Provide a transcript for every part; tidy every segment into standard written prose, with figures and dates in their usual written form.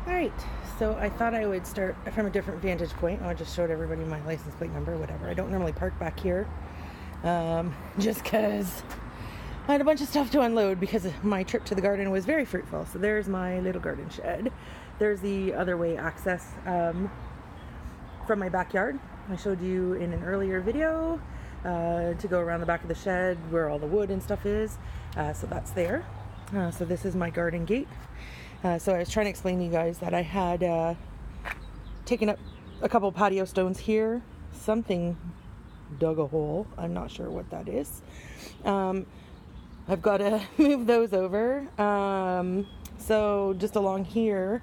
Alright, so I thought I would start from a different vantage point. I just showed everybody my license plate number, whatever. I don't normally park back here, just because I had a bunch of stuff to unload because my trip to the garden was very fruitful. So there's my little garden shed. There's the other way access from my backyard. I showed you in an earlier video to go around the back of the shed where all the wood and stuff is. So that's there. So this is my garden gate. So I was trying to explain to you guys that I had taken up a couple patio stones here. Something dug a hole. I'm not sure what that is. I've got to move those over. So just along here,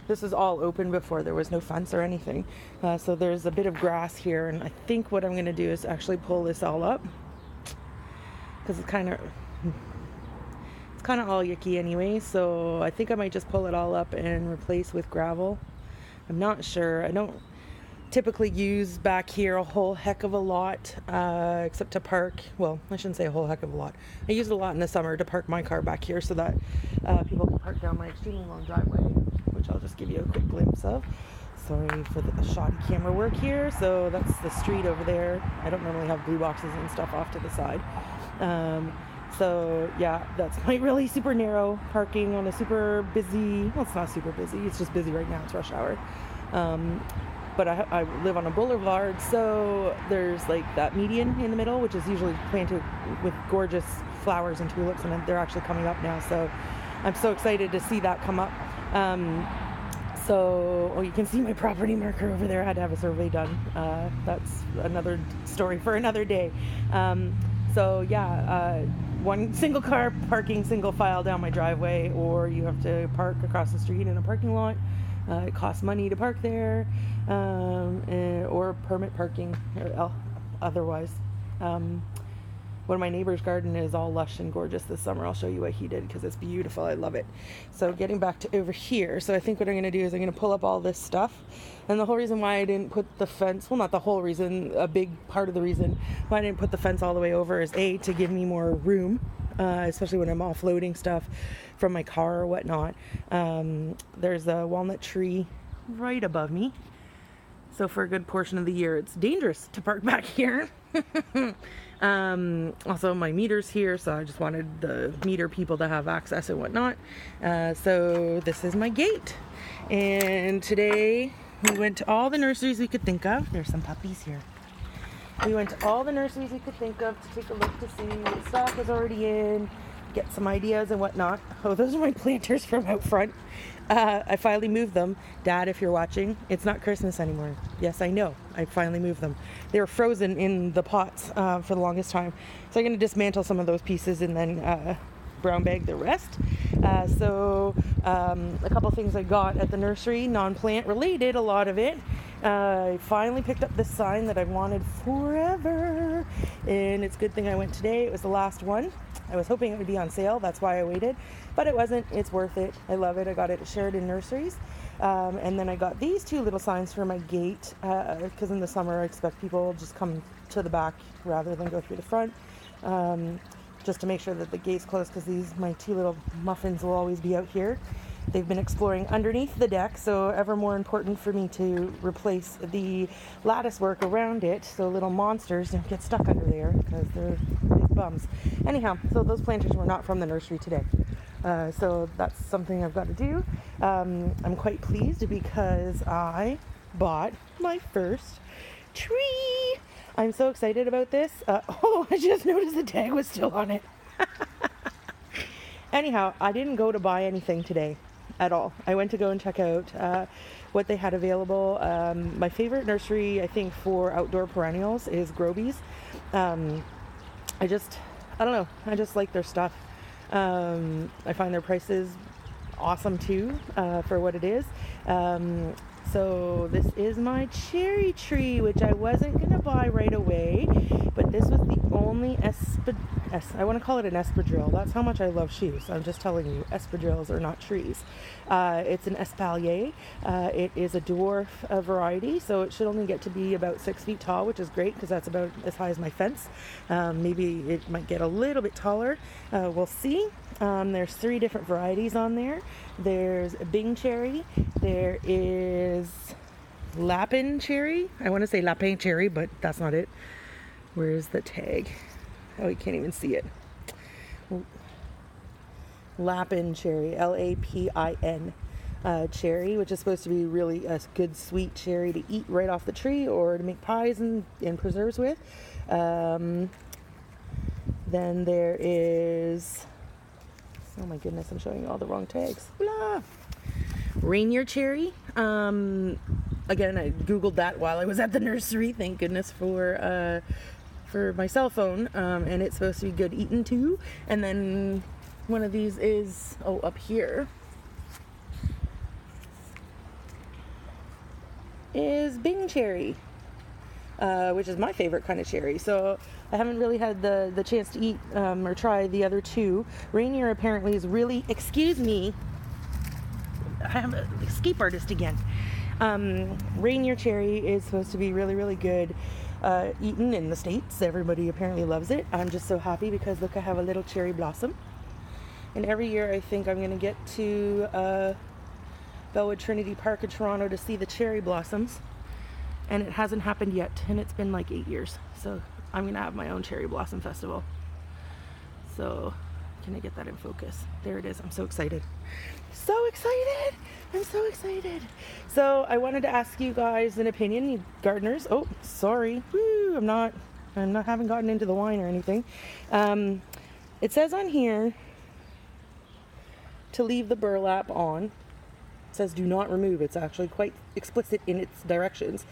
this is all open before. There was no fence or anything. So there's a bit of grass here, and I think what I'm going to do is actually pull this all up because it's kind of all yucky anyway, so I think I might just pull it all up and replace with gravel. I'm not sure. I don't typically use back here a whole heck of a lot, except to park. Well, I shouldn't say a whole heck of a lot. I use it a lot in the summer to park my car back here so that people can park down my extremely long driveway, which I'll just give you a quick glimpse of. Sorry for the shoddy camera work here. So that's the street over there. I don't normally have blue boxes and stuff off to the side. So yeah, that's my really super narrow parking on a super busy, well, it's not super busy, it's just busy right now, it's rush hour. But I live on a boulevard, so there's like that median in the middle, which is usually planted with gorgeous flowers and tulips, and they're actually coming up now, so I'm so excited to see that come up. So you can see my property marker over there. I had to have a survey done. That's another story for another day. So yeah, one single car parking single file down my driveway, or you have to park across the street in a parking lot. It costs money to park there, or permit parking or otherwise. One of my neighbor's garden is all lush and gorgeous this summer. I'll show you what he did because it's beautiful. I love it. So getting back to over here. So I think what I'm going to do is I'm going to pull up all this stuff. And the whole reason why I didn't put the fence, well, not the whole reason, a big part of the reason why I didn't put the fence all the way over is A, to give me more room, especially when I'm offloading stuff from my car or whatnot. There's a walnut tree right above me. So for a good portion of the year, it's dangerous to park back here. Also my meter's here, so I just wanted the meter people to have access and whatnot. So this is my gate. And today we went to all the nurseries we could think of. There's some puppies here. We went to all the nurseries we could think of to take a look to see what stock was already in, get some ideas and whatnot. Oh, those are my planters from out front. I finally moved them. Dad, if you're watching, it's not Christmas anymore. Yes, I know. I finally moved them. They were frozen in the pots for the longest time. So I'm going to dismantle some of those pieces and then brown bag the rest. So a couple things I got at the nursery, non-plant related, a lot of it. I finally picked up this sign that I've wanted forever, and it's a good thing I went today. It was the last one. I was hoping it would be on sale, that's why I waited, but it wasn't. It's worth it. I love it. I got it at Sheridan Nurseries. And then I got these two little signs for my gate, because in the summer I expect people just come to the back rather than go through the front, just to make sure that the gate's closed, because my two little muffins will always be out here. They've been exploring underneath the deck, so ever more important for me to replace the lattice work around it so little monsters don't get stuck under there because they're big bums. Anyhow, so those planters were not from the nursery today. So that's something I've got to do. I'm quite pleased because I bought my first tree. I'm so excited about this. I just noticed the tag was still on it. Anyhow, I didn't go to buy anything today at all. I went to go and check out what they had available. My favorite nursery, I think, for outdoor perennials is Groby's. I don't know. I just like their stuff. I find their prices awesome too, for what it is. So this is my cherry tree, which I wasn't going to buy right away, but this was the only I want to call it an espadrille. That's how much I love shoes. I'm just telling you, espadrilles are not trees. It's an espalier. It is a dwarf variety, so it should only get to be about 6 feet tall, which is great because that's about as high as my fence. Maybe it might get a little bit taller. We'll see. There's 3 different varieties on there. There's a Bing cherry. There is Lapin cherry. I want to say Lapin cherry, but that's not it. Where's the tag? Oh, you can't even see it. Lapin cherry, Lapin cherry, which is supposed to be really a good sweet cherry to eat right off the tree or to make pies and preserves with. Then there is, oh my goodness, I'm showing you all the wrong tags. Blah. Rainier cherry. Again, I googled that while I was at the nursery. Thank goodness for my cell phone, and it's supposed to be good eating too. And then one of these is up here is Bing cherry, which is my favorite kind of cherry. So I haven't really had the chance to eat or try the other two. Rainier apparently is really, excuse me, I'm an escape artist again. Rainier cherry is supposed to be really, really good eaten in the States. Everybody apparently loves it. I'm just so happy because look, I have a little cherry blossom. And every year I think I'm going to get to Bellwood Trinity Park in Toronto to see the cherry blossoms. And it hasn't happened yet. And it's been like 8 years. So I'm going to have my own cherry blossom festival. So can I get that in focus? There it is. I'm so excited. So excited. I'm so excited. So I wanted to ask you guys an opinion, you gardeners. Oh, sorry. Woo, haven't gotten into the wine or anything. It says on here to leave the burlap on. It says do not remove. It's actually quite explicit in its directions.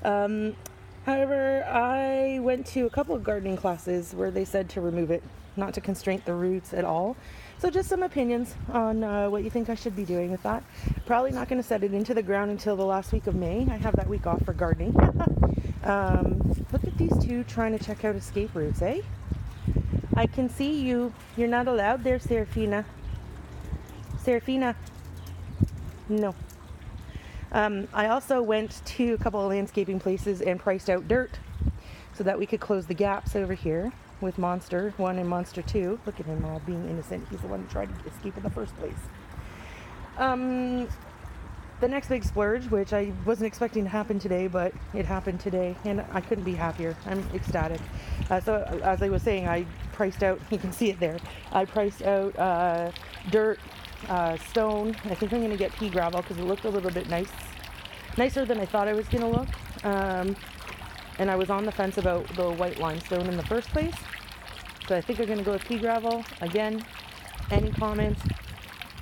However, I went to a couple of gardening classes where they said to remove it, not to constrain the roots at all. So just some opinions on what you think I should be doing with that. Probably not going to set it into the ground until the last week of May. I have that week off for gardening. Look at these two trying to check out escape routes, eh? I can see you. You're not allowed there, Serafina. Serafina. No. I also went to a couple of landscaping places and priced out dirt so that we could close the gaps over here with Monster 1 and Monster 2. Look at him all being innocent. He's the one who tried to escape in the first place. The next big splurge, which I wasn't expecting to happen today, but it happened today, and I couldn't be happier. I'm ecstatic. So as I was saying, I priced out, you can see it there, I priced out dirt, stone. I think I'm going to get pea gravel because it looked a little bit nicer than I thought it was going to look. And I was on the fence about the white limestone in the first place. So I think I'm going to go with pea gravel. Again, any comments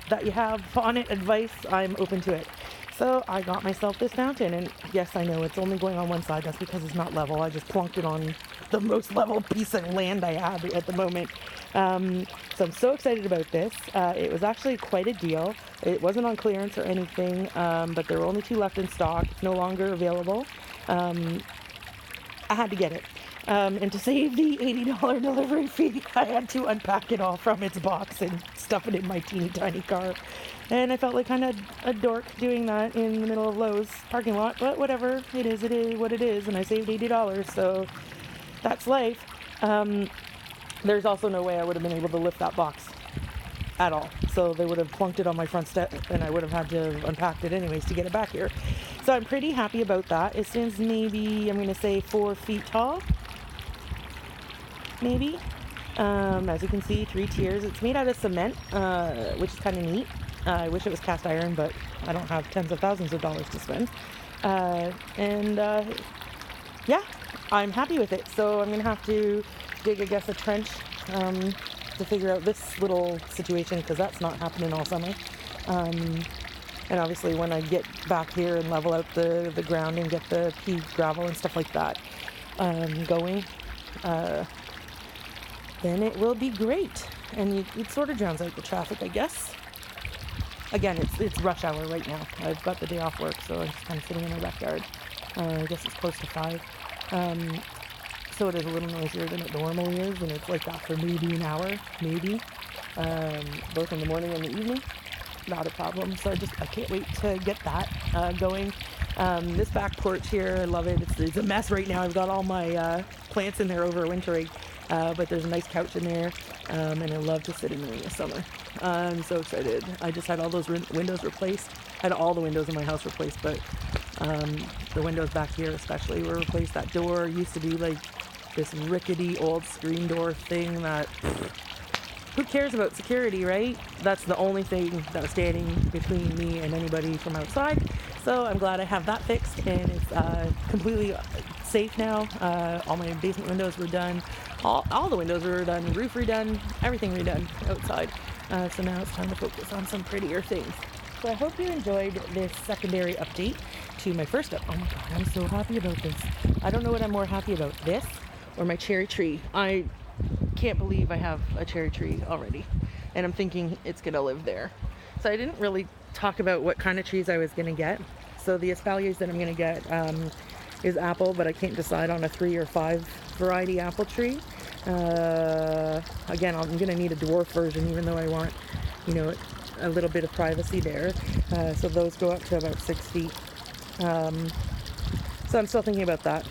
that you have on it, advice, I'm open to it. So I got myself this fountain, and yes, I know it's only going on one side. That's because it's not level. I just plunked it on the most level piece of land I have at the moment. So I'm so excited about this. It was actually quite a deal. It wasn't on clearance or anything, but there were only 2 left in stock. It's no longer available. I had to get it. And to save the $80 delivery fee, I had to unpack it all from its box and stuff it in my teeny tiny car. And I felt like kind of a dork doing that in the middle of Lowe's parking lot, but whatever, it is what it is, and I saved $80, so that's life. There's also no way I would have been able to lift that box at all. So they would have plunked it on my front step, and I would have had to have unpacked it anyways to get it back here. So I'm pretty happy about that. It stands maybe, I'm going to say 4 feet tall. Maybe. As you can see, 3 tiers. It's made out of cement, which is kind of neat. I wish it was cast iron, but I don't have tens of thousands of dollars to spend. Yeah, I'm happy with it. So I'm going to have to dig, I guess, a trench to figure out this little situation, because that's not happening all summer. And obviously when I get back here and level out the ground and get the pea gravel and stuff like that going, then it will be great. And it sort of drowns out the traffic, I guess. Again, it's rush hour right now. I've got the day off work, so I'm just kind of sitting in my backyard. I guess it's close to 5. So it is a little noisier than it normally is, and it's like that for maybe an hour, maybe. Both in the morning and the evening. Not a problem. So I can't wait to get that going. This back porch here, I love it. It's a mess right now. I've got all my plants in there overwintering, but there's a nice couch in there, and I love to sit in there in the summer. I'm so excited. I just had all those windows replaced. I had all the windows in my house replaced, but the windows back here especially were replaced. That door used to be like this rickety old screen door thing that, who cares about security, right? That's the only thing that was standing between me and anybody from outside. So I'm glad I have that fixed, and it's completely safe now. All my basement windows were done. All the windows were done, roof redone, everything redone outside. So now it's time to focus on some prettier things. So I hope you enjoyed this secondary update to my first Oh my God, I'm so happy about this. I don't know what I'm more happy about, this or my cherry tree. I can't believe I have a cherry tree already, and I'm thinking it's gonna live there. So I didn't really talk about what kind of trees I was gonna get. So the espaliers that I'm gonna get is apple, but I can't decide on a 3 or 5 variety apple tree. Again, I'm gonna need a dwarf version, even though I want, you know, a little bit of privacy there. So those go up to about 6 feet. So I'm still thinking about that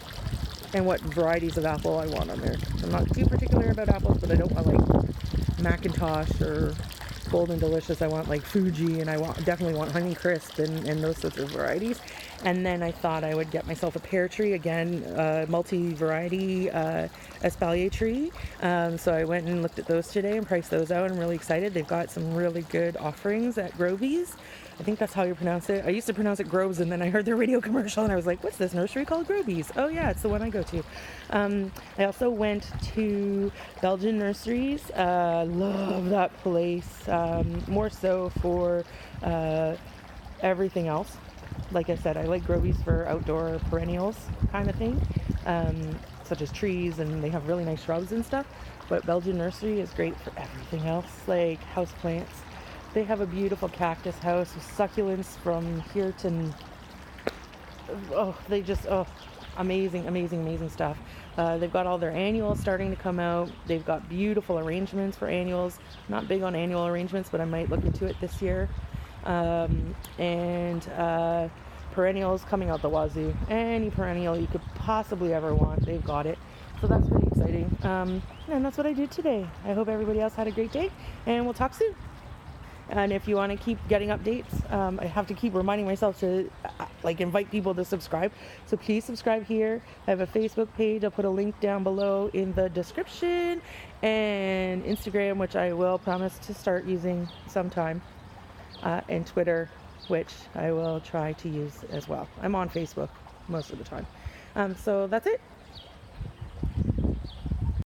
and what varieties of apple I want on there. I'm not too particular about apples, but I don't want like Macintosh or Golden Delicious. I want like Fuji, and I definitely want Honeycrisp and those sorts of varieties. And then I thought I would get myself a pear tree, again, multi-variety espalier tree. So I went and looked at those today and priced those out. I'm really excited. They've got some really good offerings at Grovies. I think that's how you pronounce it. I used to pronounce it Groves, and then I heard their radio commercial and I was like, what's this nursery called? Grovies. Oh yeah, it's the one I go to. I also went to Belgian Nurseries. Love that place. More so for everything else. Like I said, I like Grovies for outdoor perennials kind of thing, such as trees, and they have really nice shrubs and stuff. But Belgian Nursery is great for everything else, like houseplants. They have a beautiful cactus house with succulents from here to, amazing stuff. They've got all their annuals starting to come out. They've got beautiful arrangements for annuals. Not big on annual arrangements, but I might look into it this year. And perennials coming out the wazoo. Any perennial you could possibly ever want, they've got it. So that's pretty exciting. And that's what I did today. I hope everybody else had a great day, and we'll talk soon. And if you want to keep getting updates, I have to keep reminding myself to invite people to subscribe. So please subscribe here. I have a Facebook page. I'll put a link down below in the description, and Instagram, which I will promise to start using sometime, and Twitter, which I will try to use as well. I'm on Facebook most of the time. So that's it.